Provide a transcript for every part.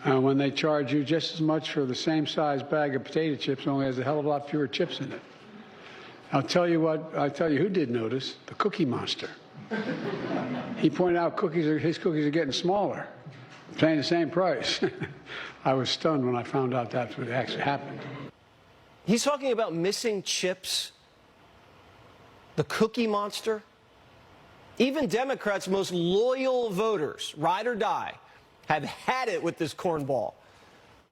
when they charge you just as much for the same size bag of potato chips, only has a hell of a lot fewer chips in it. I'll tell you who did notice, the Cookie Monster. He pointed out his cookies are getting smaller, paying the same price. I was stunned when I found out that's what actually happened. He's talking about missing chips, the Cookie Monster. Even Democrats' most loyal voters, ride or die, have had it with this cornball.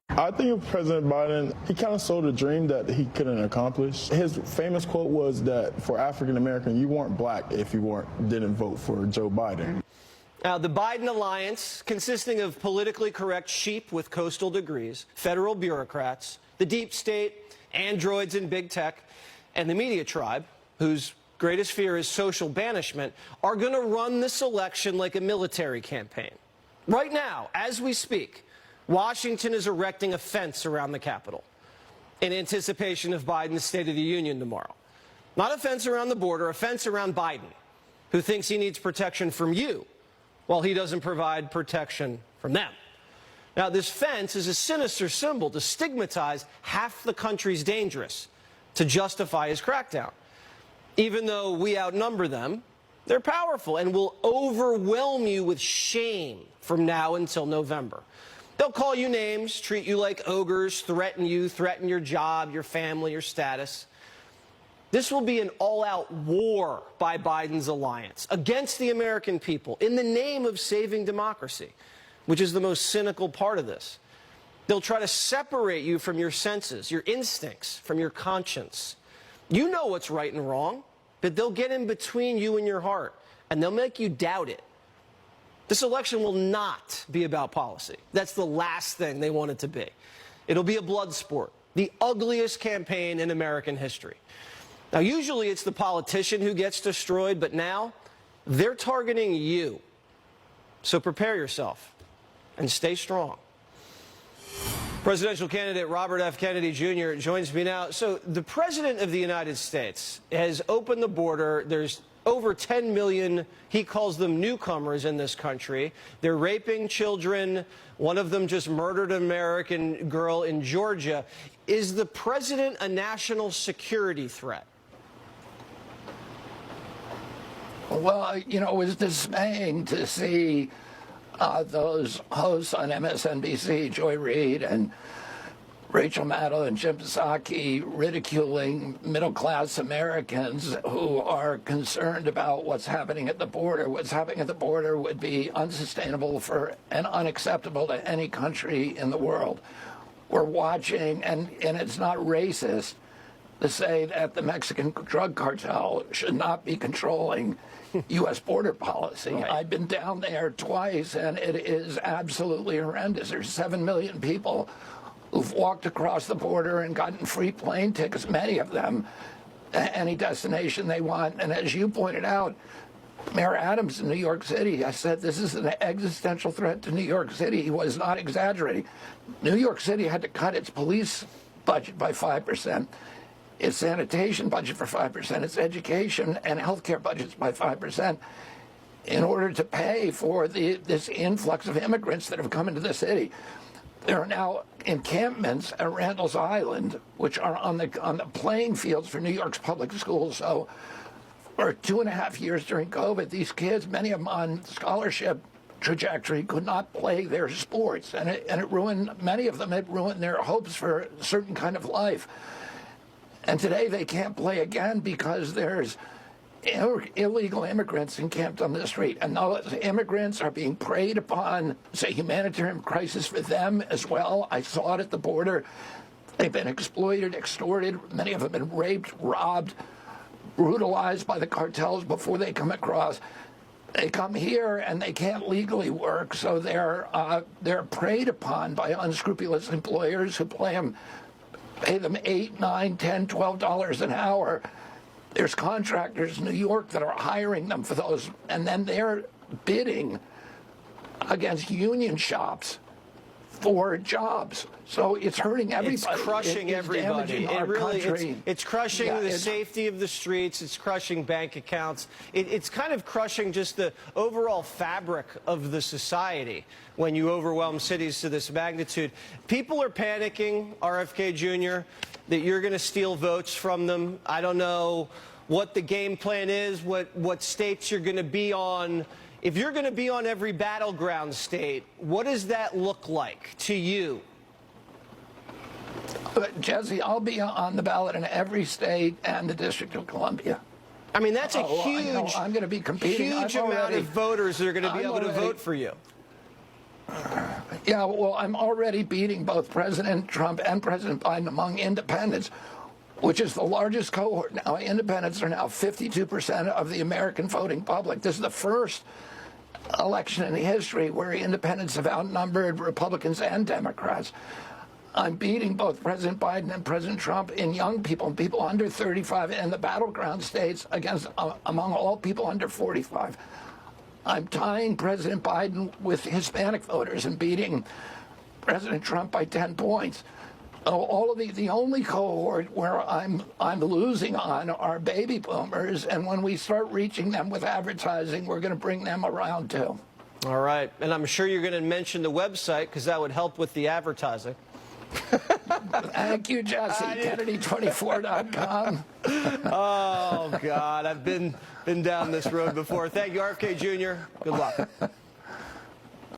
I think President Biden, he kind of sold a dream that he couldn't accomplish. His famous quote was that for African American, you weren't black if you didn't vote for Joe Biden. Now, the Biden alliance, consisting of politically correct sheep with coastal degrees, federal bureaucrats, the deep state, androids in big tech, and the media tribe, whose greatest fear is social banishment, are going to run this election like a military campaign. Right now, as we speak, Washington is erecting a fence around the Capitol in anticipation of Biden's State of the Union tomorrow. Not a fence around the border, a fence around Biden, who thinks he needs protection from you, while he doesn't provide protection from them. Now, this fence is a sinister symbol to stigmatize half the country's dangerous, to justify his crackdown. Even though we outnumber them, they're powerful and will overwhelm you with shame from now until November. They'll call you names, treat you like ogres, threaten your job, your family, your status. This will be an all-out war by Biden's alliance against the American people in the name of saving democracy, which is the most cynical part of this. They'll try to separate you from your senses, your instincts, from your conscience. You know what's right and wrong, but they'll get in between you and your heart, and they'll make you doubt it. This election will not be about policy. That's the last thing they want it to be. It'll be a blood sport, the ugliest campaign in American history. Now, usually it's the politician who gets destroyed, but now they're targeting you. So prepare yourself and stay strong. Presidential candidate Robert F. Kennedy Jr. joins me now. So the President of the United States has opened the border. There's over 10 million, he calls them newcomers in this country. They're raping children. One of them just murdered an American girl in Georgia. Is the president a national security threat? Well, you know, it was dismaying to see those hosts on MSNBC, Joy Reid and Rachel Maddow and Jim Psaki, ridiculing middle-class Americans who are concerned about what's happening at the border. What's happening at the border would be unsustainable for and unacceptable to any country in the world. We're watching, and it's not racist to say that the Mexican drug cartel should not be controlling U.S. border policy. Right. I've been down there twice, and it is absolutely horrendous. There's 7 million people who've walked across the border and gotten free plane tickets, many of them, any destination they want. And as you pointed out, Mayor Adams in New York City, I said this is an existential threat to New York City. He was not exaggerating. New York City had to cut its police budget by 5%, its sanitation budget for 5%, its education and healthcare budgets by 5%, in order to pay for this influx of immigrants that have come into the city. There are now encampments at Randall's Island, which are on the playing fields for New York's public schools. So for 2.5 years during COVID, these kids, many of them on scholarship trajectory, could not play their sports. And it ruined, many of them, it ruined their hopes for a certain kind of life. And today they can't play again because there's illegal immigrants encamped on the street, and those immigrants are being preyed upon. It's a humanitarian crisis for them as well. I saw it at the border. They've been exploited, extorted. Many of them have been raped, robbed, brutalized by the cartels before they come across. They come here and they can't legally work, so they're preyed upon by unscrupulous employers who pay them $8, $9, $10, $12 an hour. There's contractors in New York that are hiring them for those, and then they're bidding against union shops for jobs. So it's hurting everybody. It's crushing everybody. Damaging our country. It's crushing Yeah, the safety of the streets. It's crushing bank accounts. It's kind of crushing just the overall fabric of the society when you overwhelm cities to this magnitude. People are panicking, RFK Jr., that you're going to steal votes from them. I don't know what the game plan is, what states you're going to be on. If you're going to be on every battleground state, what does that look like to you? Jesse, I'll be on the ballot in every state and the District of Columbia. I mean, that's a I'm going to be competing. huge amount of voters that are going to be able to vote for you. Yeah, well, I'm already beating both President Trump and President Biden among independents, which is the largest cohort. Now, independents are now 52% of the American voting public. This is the first election in history where independents have outnumbered Republicans and Democrats. I'm beating both President Biden and President Trump in young people and people under 35 in the battleground states against among all people under 45. I'm tying President Biden with Hispanic voters and beating President Trump by 10 points. All of the only cohort where I'm losing on are baby boomers, and when we start reaching them with advertising, we're going to bring them around too. All right, and I'm sure you're going to mention the website because that would help with the advertising. Thank you, Jesse. Kennedy24.com. Oh God, I've been down this road before. Thank you, RFK Jr. Good luck.